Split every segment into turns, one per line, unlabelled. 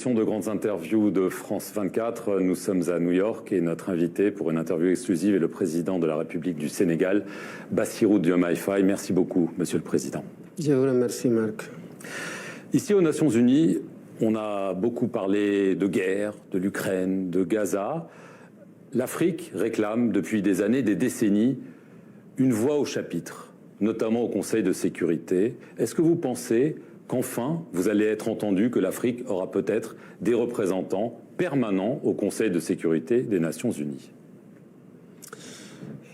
sélection de grandes interviews de France 24. Nous sommes à New York et notre invité pour une interview exclusive est le président de la République du Sénégal, Bassirou Diomaye Faye. Merci beaucoup, Monsieur le Président.
Je vous remercie, Marc.
Ici aux Nations Unies, on a beaucoup parlé de guerre, de l'Ukraine, de Gaza. L'Afrique réclame depuis des années, des décennies, une voix au chapitre, notamment au Conseil de sécurité. Est-ce que vous pensez qu'enfin, vous allez être entendu, que l'Afrique aura peut-être des représentants permanents au Conseil de sécurité des Nations Unies?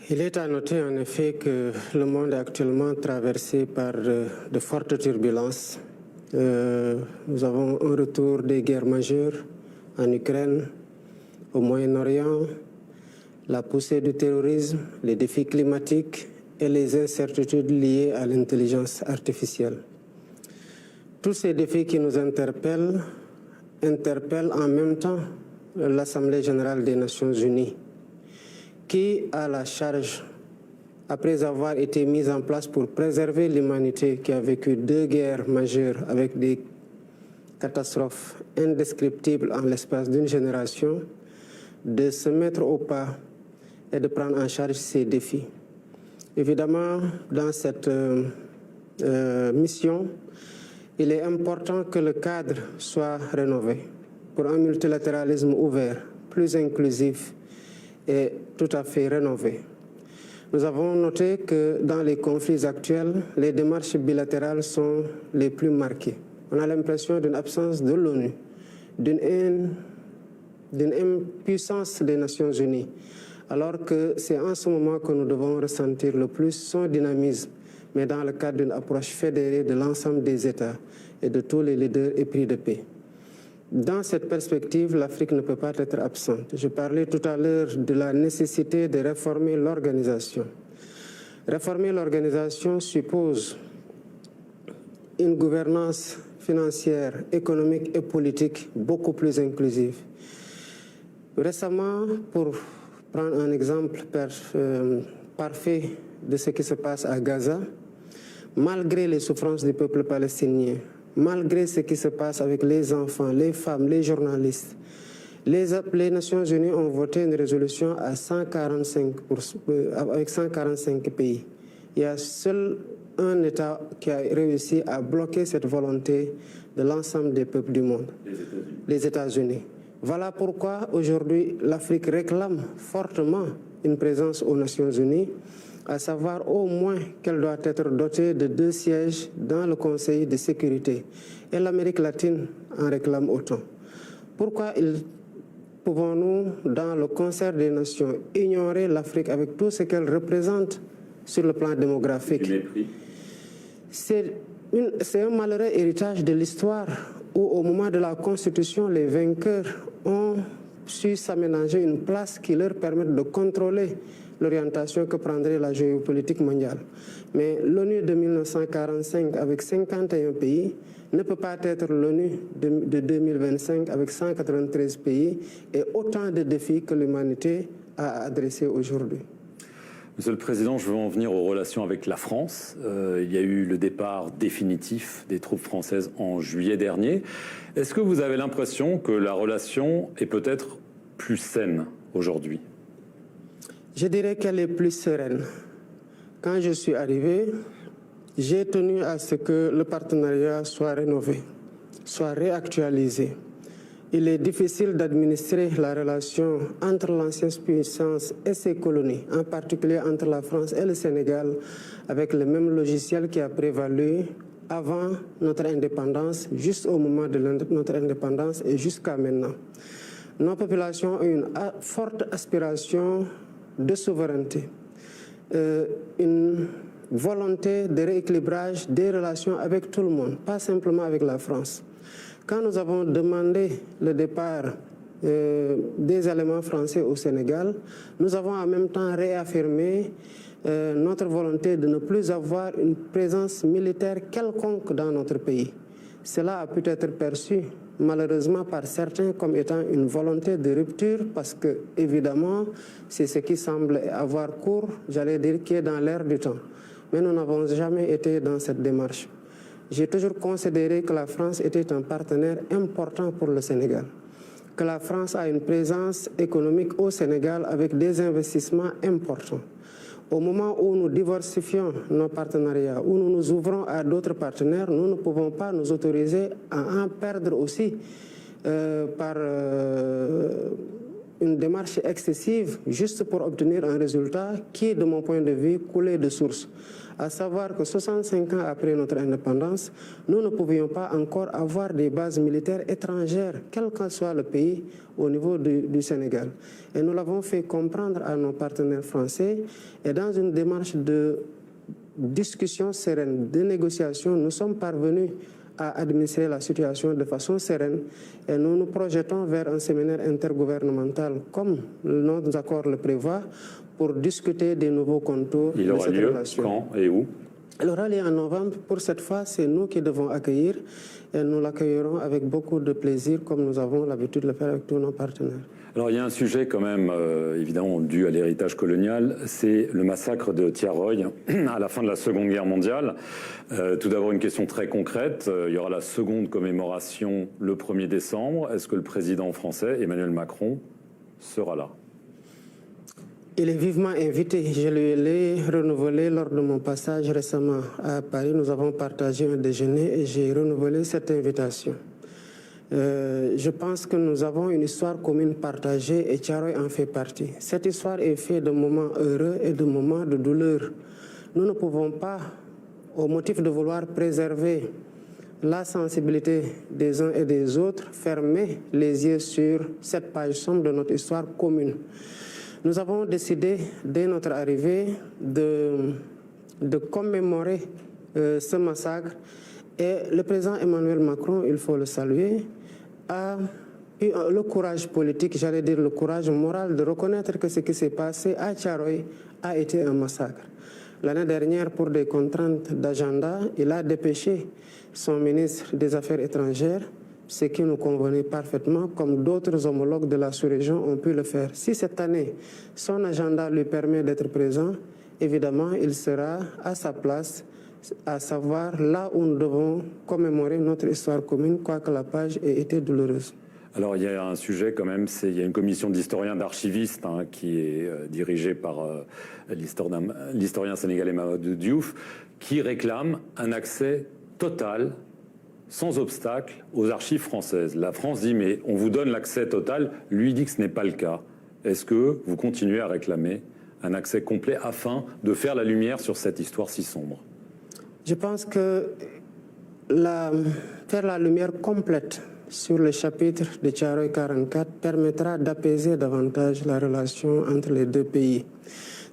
Il est à noter en effet que le monde est actuellement traversé par de fortes turbulences. Nous avons un retour des guerres majeures en Ukraine, au Moyen-Orient, la poussée du terrorisme, les défis climatiques et les incertitudes liées à l'intelligence artificielle. Tous ces défis qui nous interpellent en même temps l'Assemblée générale des Nations unies, qui a la charge, après avoir été mise en place pour préserver l'humanité qui a vécu 2 guerres majeures avec des catastrophes indescriptibles en l'espace d'une génération, de se mettre au pas et de prendre en charge ces défis. Évidemment, dans cette mission, il est important que le cadre soit rénové pour un multilatéralisme ouvert, plus inclusif et tout à fait rénové. Nous avons noté que dans les conflits actuels, les démarches bilatérales sont les plus marquées. On a l'impression d'une absence de l'ONU, d'une impuissance des Nations unies, alors que c'est en ce moment que nous devons ressentir le plus son dynamisme, mais dans le cadre d'une approche fédérée de l'ensemble des États et de tous les leaders épris de paix. Dans cette perspective, l'Afrique ne peut pas être absente. Je parlais tout à l'heure de la nécessité de réformer l'organisation. Réformer l'organisation suppose une gouvernance financière, économique et politique beaucoup plus inclusive. Récemment, pour prendre un exemple parfait de ce qui se passe à Gaza, malgré les souffrances du peuple palestinien, malgré ce qui se passe avec les enfants, les femmes, les journalistes, les Nations Unies ont voté une résolution à avec 145 pays. Il y a seul un État qui a réussi à bloquer cette volonté de l'ensemble des peuples du monde, les États-Unis. Voilà pourquoi aujourd'hui l'Afrique réclame fortement une présence aux Nations Unies, à savoir au moins qu'elle doit être dotée de 2 sièges dans le Conseil de sécurité. Et l'Amérique latine en réclame autant. Pourquoi pouvons-nous, dans le concert des nations, ignorer l'Afrique avec tout ce qu'elle représente sur le plan démographique? C'est un malheureux héritage de l'histoire où, au moment de la Constitution, les vainqueurs ont su s'aménager une place qui leur permette de contrôler l'orientation que prendrait la géopolitique mondiale. Mais l'ONU de 1945 avec 51 pays ne peut pas être l'ONU de 2025 avec 193 pays et autant de défis que l'humanité a adressés aujourd'hui.
Monsieur le Président, je veux en venir aux relations avec la France. Il y a eu le départ définitif des troupes françaises en juillet dernier. Est-ce que vous avez l'impression que la relation est peut-être plus saine aujourd'hui?
Je dirais qu'elle est plus sereine. Quand je suis arrivé, j'ai tenu à ce que le partenariat soit rénové, soit réactualisé. Il est difficile d'administrer la relation entre l'ancienne puissance et ses colonies, en particulier entre la France et le Sénégal, avec le même logiciel qui a prévalu avant notre indépendance, juste au moment de notre indépendance et jusqu'à maintenant. Nos populations ont une forte aspiration de souveraineté, une volonté de rééquilibrage des relations avec tout le monde, pas simplement avec la France. Quand nous avons demandé le départ des éléments français au Sénégal, nous avons en même temps réaffirmé notre volonté de ne plus avoir une présence militaire quelconque dans notre pays. Cela a pu être perçu malheureusement par certains comme étant une volonté de rupture parce que, évidemment, c'est ce qui semble avoir cours, j'allais dire, qui est dans l'air du temps. Mais nous n'avons jamais été dans cette démarche. j'ai toujours considéré que la France était un partenaire important pour le Sénégal, que la France a une présence économique au Sénégal avec des investissements importants. Au moment où nous diversifions nos partenariats, où nous nous ouvrons à d'autres partenaires, nous ne pouvons pas nous autoriser à en perdre aussi par une démarche excessive juste pour obtenir un résultat qui est, de mon point de vue, coulé de source. À savoir que 65 ans après notre indépendance, nous ne pouvions pas encore avoir des bases militaires étrangères, quel que soit le pays, au niveau du Sénégal. Et nous l'avons fait comprendre à nos partenaires français. Et dans une démarche de discussion sereine, de négociation, nous sommes parvenus à administrer la situation de façon sereine et nous nous projetons vers un séminaire intergouvernemental comme nos accords le prévoient pour discuter des nouveaux contours de cette relation. Il aura lieu
quand et où?
Elle aura lieu en novembre. Pour cette fois, c'est nous qui devons accueillir et nous l'accueillerons avec beaucoup de plaisir comme nous avons l'habitude de le faire avec tous nos partenaires.
Alors il y a un sujet quand même évidemment dû à l'héritage colonial, c'est le massacre de Thiaroye à la fin de la Seconde Guerre mondiale. Tout d'abord une question très concrète, il y aura la seconde commémoration le 1er décembre. Est-ce que le président français Emmanuel Macron sera là?
Il est vivement invité. Je lui l'ai renouvelé lors de mon passage récemment à Paris. Nous avons partagé un déjeuner et j'ai renouvelé cette invitation. Je pense que nous avons une histoire commune partagée et Thiaroye en fait partie. Cette histoire est faite de moments heureux et de moments de douleur. Nous ne pouvons pas, au motif de vouloir préserver la sensibilité des uns et des autres, fermer les yeux sur cette page sombre de notre histoire commune. Nous avons décidé, dès notre arrivée, de commémorer ce massacre. Et le président Emmanuel Macron, il faut le saluer, a eu le courage politique, j'allais dire le courage moral, de reconnaître que ce qui s'est passé à Thiaroye a été un massacre. L'année dernière, pour des contraintes d'agenda, il a dépêché son ministre des Affaires étrangères, ce qui nous convenait parfaitement, comme d'autres homologues de la sous-région ont pu le faire. Si cette année, son agenda lui permet d'être présent, évidemment, il sera à sa place, à savoir là où nous devons commémorer notre histoire commune, quoique la page ait été douloureuse.
Alors il y a un sujet quand même, il y a une commission d'historiens, d'archivistes qui est dirigée par l'historien sénégalais Mamadou Diouf, qui réclame un accès total, sans obstacle, aux archives françaises. La France dit mais on vous donne l'accès total, lui dit que ce n'est pas le cas. Est-ce que vous continuez à réclamer un accès complet afin de faire la lumière sur cette histoire si sombre?
Je pense que faire la lumière complète sur le chapitre de Thiaroye 44 permettra d'apaiser davantage la relation entre les deux pays.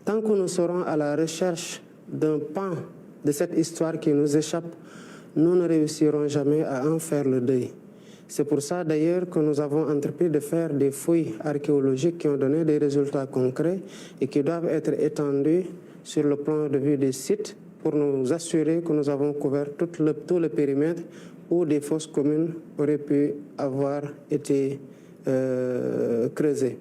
Tant que nous serons à la recherche d'un pan de cette histoire qui nous échappe, nous ne réussirons jamais à en faire le deuil. C'est pour ça d'ailleurs que nous avons entrepris de faire des fouilles archéologiques qui ont donné des résultats concrets et qui doivent être étendus sur le plan de vue des sites pour nous assurer que nous avons couvert tout le périmètre où des fosses communes auraient pu avoir été creusées.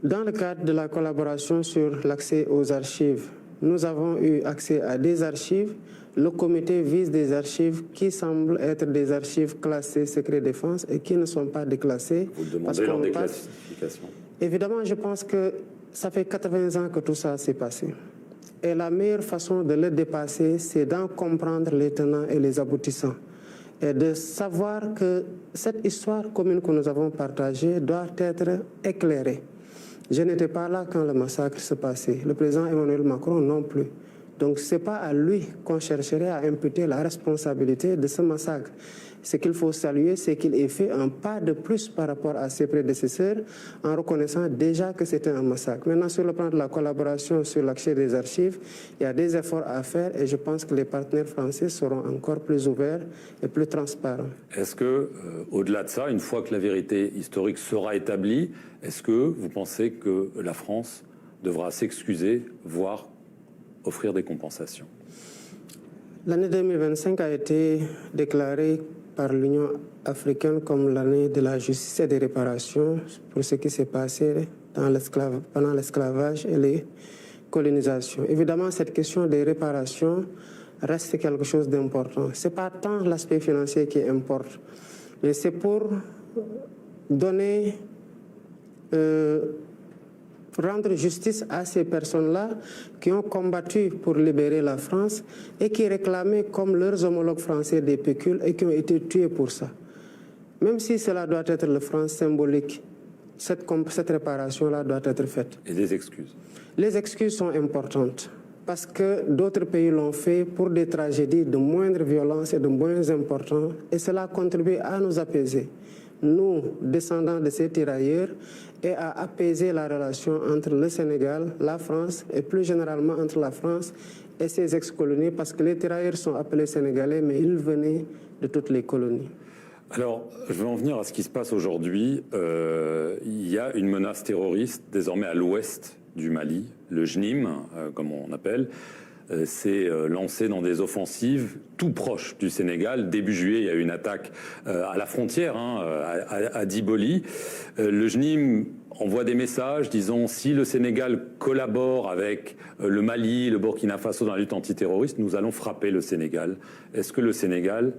Dans le cadre de la collaboration sur l'accès aux archives, nous avons eu accès à des archives. Le comité vise des archives qui semblent être des archives classées secret défense et qui ne sont pas déclassées.
Vous demandez leur déclassification?
Évidemment, je pense que ça fait 80 ans que tout ça s'est passé. Et la meilleure façon de le dépasser, c'est d'en comprendre les tenants et les aboutissants. Et de savoir que cette histoire commune que nous avons partagée doit être éclairée. Je n'étais pas là quand le massacre se passait. Le président Emmanuel Macron non plus. Donc ce n'est pas à lui qu'on chercherait à imputer la responsabilité de ce massacre. Ce qu'il faut saluer, c'est qu'il ait fait un pas de plus par rapport à ses prédécesseurs en reconnaissant déjà que c'était un massacre. Maintenant, sur le plan de la collaboration sur l'accès des archives, il y a des efforts à faire et je pense que les partenaires français seront encore plus ouverts et plus transparents.
Est-ce que, au-delà de ça, une fois que la vérité historique sera établie, est-ce que vous pensez que la France devra s'excuser, voire offrir des compensations?
L'année 2025 a été déclarée par l'Union africaine comme l'année de la justice et des réparations pour ce qui s'est passé pendant l'esclavage et les colonisations. Évidemment, cette question des réparations reste quelque chose d'important. Ce n'est pas tant l'aspect financier qui importe, mais c'est pour donner, rendre justice à ces personnes-là qui ont combattu pour libérer la France et qui réclamaient comme leurs homologues français des pécules et qui ont été tués pour ça. Même si cela doit être le franc symbolique, cette réparation-là doit être faite.
Et des excuses?
Les excuses sont importantes parce que d'autres pays l'ont fait pour des tragédies de moindre violence et de moins importantes et cela contribue à nous apaiser, nous, descendants de ces tirailleurs, et à apaiser la relation entre le Sénégal, la France et plus généralement entre la France et ses ex-colonies parce que les tirailleurs sont appelés sénégalais mais ils venaient de toutes les colonies.
Alors, je vais en venir à ce qui se passe aujourd'hui. Il y a une menace terroriste désormais à l'ouest du Mali, le JNIM, comme on appelle, s'est lancé dans des offensives tout proches du Sénégal. Début juillet, il y a eu une attaque à la frontière, à Diboli. Le JNIM envoie des messages disant si le Sénégal collabore avec le Mali, le Burkina Faso dans la lutte antiterroriste, nous allons frapper le Sénégal. Est-ce que le Sénégal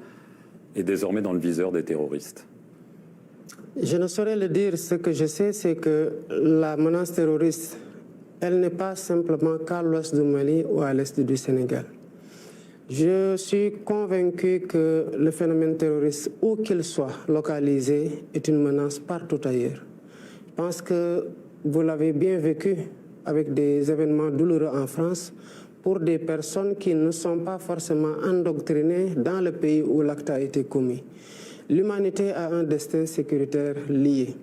est désormais dans le viseur des terroristes?
Je ne saurais le dire. Ce que je sais, c'est que la menace terroriste, elle n'est pas simplement qu'à l'ouest du Mali ou à l'est du Sénégal. Je suis convaincu que le phénomène terroriste, où qu'il soit localisé, est une menace partout ailleurs. Je pense que vous l'avez bien vécu avec des événements douloureux en France pour des personnes qui ne sont pas forcément endoctrinées dans le pays où l'acte a été commis. L'humanité a un destin sécuritaire lié.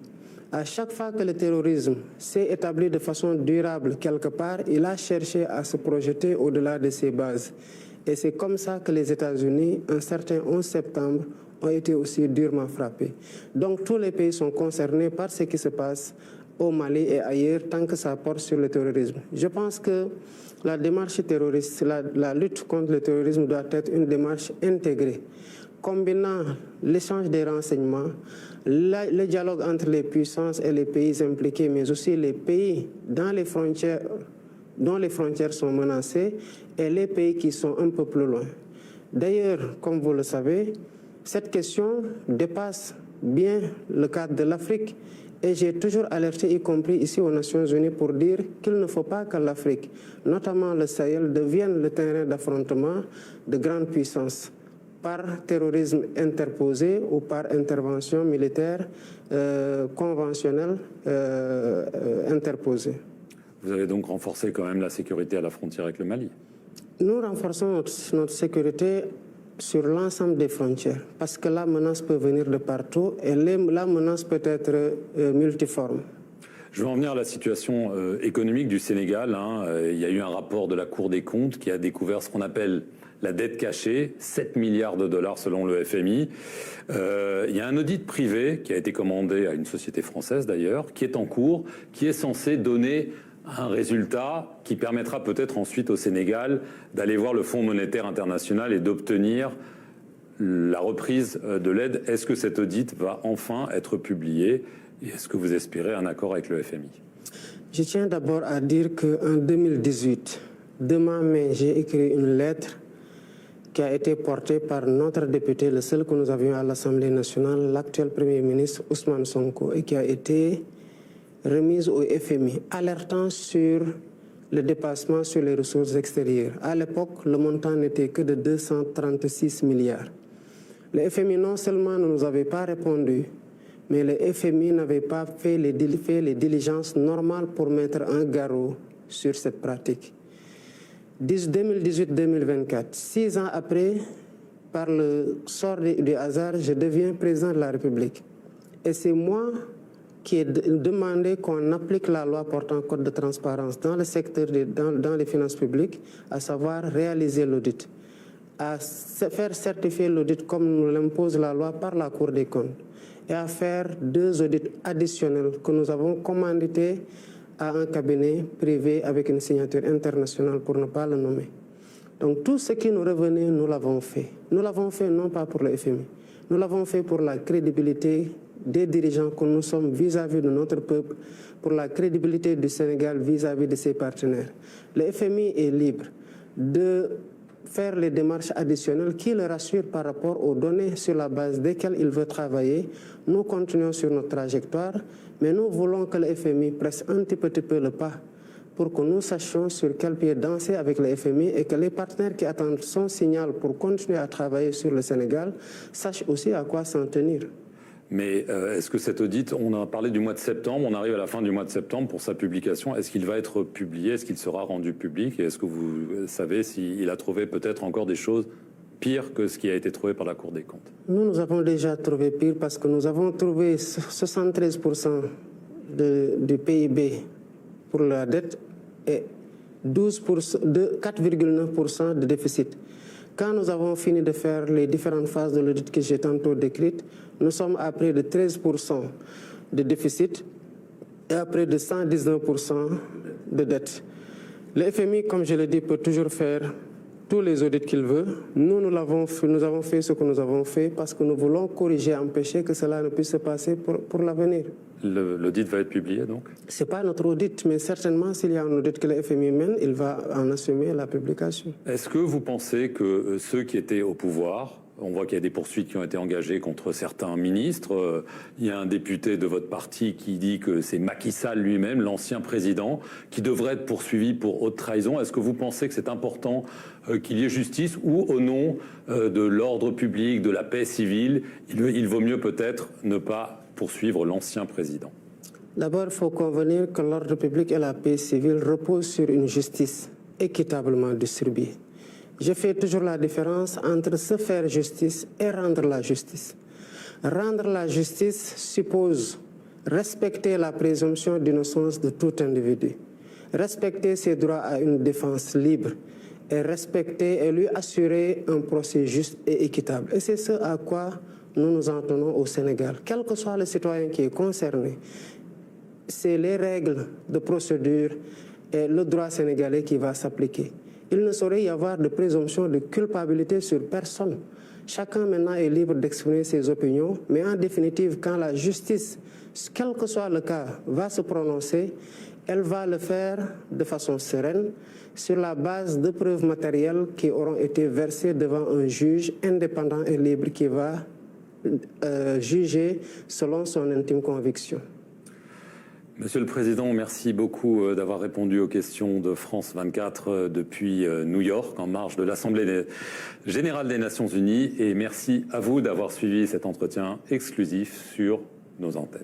À chaque fois que le terrorisme s'est établi de façon durable quelque part, il a cherché à se projeter au-delà de ses bases. Et c'est comme ça que les États-Unis, un certain 11 septembre, ont été aussi durement frappés. Donc tous les pays sont concernés par ce qui se passe au Mali et ailleurs tant que ça porte sur le terrorisme. Je pense que la démarche terroriste, la lutte contre le terrorisme doit être une démarche intégrée, combinant l'échange des renseignements, le dialogue entre les puissances et les pays impliqués, mais aussi les pays dans les frontières, dont les frontières sont menacées, et les pays qui sont un peu plus loin. D'ailleurs, comme vous le savez, cette question dépasse bien le cadre de l'Afrique. Et j'ai toujours alerté, y compris ici aux Nations Unies, pour dire qu'il ne faut pas que l'Afrique, notamment le Sahel, devienne le terrain d'affrontement de grandes puissances par terrorisme interposé ou par intervention militaire conventionnelle interposée.
Vous avez donc renforcé quand même la sécurité à la frontière avec le Mali?
Nous renforçons notre sécurité sur l'ensemble des frontières, parce que la menace peut venir de partout et la menace peut être multiforme.
Je vais en venir à la situation économique du Sénégal. Il y a eu un rapport de la Cour des comptes qui a découvert ce qu'on appelle la dette cachée, 7 milliards de dollars selon le FMI. Il y a un audit privé qui a été commandé à une société française d'ailleurs, qui est en cours, qui est censé donner un résultat qui permettra peut-être ensuite au Sénégal d'aller voir le Fonds monétaire international et d'obtenir la reprise de l'aide. Est-ce que cet audit va enfin être publié et est-ce que vous espérez un accord avec le FMI?
Je tiens d'abord à dire qu'en 2018, demain mai, j'ai écrit une lettre qui a été portée par notre député, le seul que nous avions à l'Assemblée nationale, l'actuel Premier ministre Ousmane Sonko, et qui a été remise au FMI, alertant sur le dépassement sur les ressources extérieures. À l'époque, le montant n'était que de 236 milliards. Le FMI non seulement ne nous avait pas répondu, mais le FMI n'avait pas fait les diligences normales pour mettre un garrot sur cette pratique. 2018-2024, 6 ans après, par le sort du hasard, je deviens président de la République. Et c'est moi qui ai demandé qu'on applique la loi portant code de transparence dans le secteur, dans les finances publiques, à savoir réaliser l'audit, à faire certifier l'audit comme nous l'impose la loi par la Cour des comptes, et à faire 2 audits additionnels que nous avons commandités à un cabinet privé avec une signature internationale pour ne pas le nommer. Donc tout ce qui nous revenait, nous l'avons fait. Nous l'avons fait non pas pour le FMI, nous l'avons fait pour la crédibilité des dirigeants que nous sommes vis-à-vis de notre peuple, pour la crédibilité du Sénégal vis-à-vis de ses partenaires. Le FMI est libre de faire les démarches additionnelles qui le rassurent par rapport aux données sur la base desquelles il veut travailler. Nous continuons sur notre trajectoire, mais nous voulons que le FMI presse un petit peu le pas pour que nous sachions sur quel pied danser avec le FMI et que les partenaires qui attendent son signal pour continuer à travailler sur le Sénégal sachent aussi à quoi s'en tenir.
Mais est-ce que cet audit, on a parlé du mois de septembre, on arrive à la fin du mois de septembre pour sa publication, est-ce qu'il va être publié, est-ce qu'il sera rendu public et est-ce que vous savez s'il a trouvé peut-être encore des choses pires que ce qui a été trouvé par la Cour des comptes?
Nous avons déjà trouvé pire parce que nous avons trouvé 73% du PIB pour la dette et 4,9% de déficit. Quand nous avons fini de faire les différentes phases de l'audit que j'ai tantôt décrites, nous sommes à près de 13% de déficit et à près de 119% de dette. Le FMI, comme je l'ai dit, peut toujours faire tous les audits qu'il veut. Nous avons fait ce que nous avons fait parce que nous voulons corriger, empêcher que cela ne puisse se passer pour l'avenir.
L'audit va être publié donc?
Ce n'est pas notre audit, mais certainement s'il y a un audit que le FMI mène, il va en assumer la publication.
Est-ce que vous pensez que ceux qui étaient au pouvoir, on voit qu'il y a des poursuites qui ont été engagées contre certains ministres, il y a un député de votre parti qui dit que c'est Macky Sall lui-même, l'ancien président, qui devrait être poursuivi pour haute trahison. Est-ce que vous pensez que c'est important qu'il y ait justice ou au nom de l'ordre public, de la paix civile, il vaut mieux peut-être ne pas poursuivre l'ancien président?
D'abord, il faut convenir que l'ordre public et la paix civile reposent sur une justice équitablement distribuée. Je fais toujours la différence entre se faire justice et rendre la justice. Rendre la justice suppose respecter la présomption d'innocence de tout individu, respecter ses droits à une défense libre et respecter et lui assurer un procès juste et équitable. Et c'est ce à quoi nous nous en tenons au Sénégal. Quel que soit le citoyen qui est concerné, c'est les règles de procédure et le droit sénégalais qui va s'appliquer. Il ne saurait y avoir de présomption de culpabilité sur personne. Chacun maintenant est libre d'exprimer ses opinions, mais en définitive, quand la justice, quel que soit le cas, va se prononcer, elle va le faire de façon sereine, sur la base de preuves matérielles qui auront été versées devant un juge indépendant et libre qui va juger selon son intime conviction.
Monsieur le Président, merci beaucoup d'avoir répondu aux questions de France 24 depuis New York, en marge de l'Assemblée générale des Nations Unies. Et merci à vous d'avoir suivi cet entretien exclusif sur nos antennes.